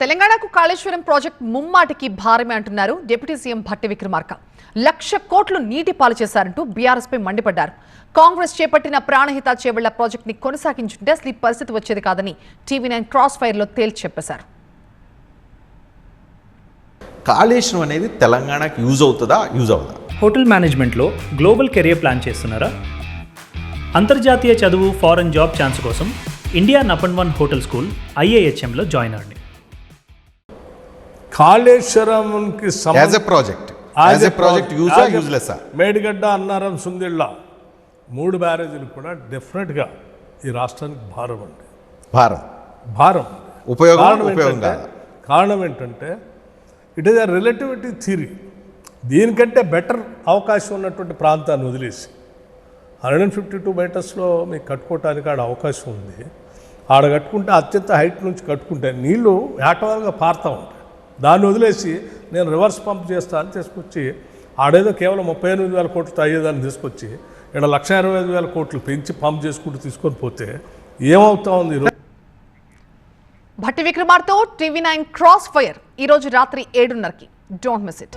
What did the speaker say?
తెలంగాణకు కాళేశ్వరం ప్రాజెక్ట్ ముమ్మాటికి భారమే అంటున్నారు డిప్యూటీ సీఎం భట్టి విక్రమార్క. 1,00,000 కోట్లు నీటి పాలు చేశారంటూ బీఆర్ఎస్ పై మండిపడ్డారు. కాంగ్రెస్ చేపట్టిన ప్రాణహిత చేవెళ్ల ప్రాజెక్ట్ ని కొనసాగించుంటే అసలు ఈ పరిస్థితి వచ్చేది కాదని టీవీ9 క్రాస్ ఫైర్ లో తేల్చి చెప్పేశారు. కాళేశ్వరం అనేది తెలంగాణకి యూజ్ అవుతుందా, యూజ్ అవుదా? హోటల్ మేనేజ్మెంట్లో గ్లోబల్ కెరియర్ ప్లాన్ చేస్తున్నారా? అంతర్జాతీయ చదువు, ఫారెన్ జాబ్ ఛాన్స్ కోసం ఇండియా నంబర్ 1 హోటల్ స్కూల్ IIHMలో జాయిన్ అవ్వండి. కాళేశ్వరంకి as a project useless Medigadda, Annaram, Sundilla 3 బ్యారేజీలు కూడా డెఫినెట్గా ఈ రాష్ట్రానికి భారం అండి. భారం కారణం ఏంటంటే it is a relativity theory. దీనికంటే బెటర్ అవకాశం ఉన్నటువంటి ప్రాంతాన్ని వదిలేసి 152 మీటర్స్లో మీకు కట్టుకోవటానికి ఆడ అవకాశం ఉంది. ఆడ కట్టుకుంటే అత్యంత హైట్ నుంచి కట్టుకుంటే నీళ్లు ఏటవాలుగా పారుతూ ఉంటాయి. దాన్ని వదిలేసి నేను రివర్స్ పంప్ చేస్తా అని తీసుకొచ్చి ఆడేదో కేవలం 38,000 కోట్లతో అయ్యేదాన్ని తీసుకొచ్చి ఇక్కడ 1,25,000 కోట్లు పెంచి పంప్ చేసుకుంటూ తీసుకొని పోతే ఏమవుతా ఉంది? భట్టి విక్రమార్తో టీవీ9 క్రాస్ ఫైర్ ఈ రోజు రాత్రి 7:30కి. Don't miss it.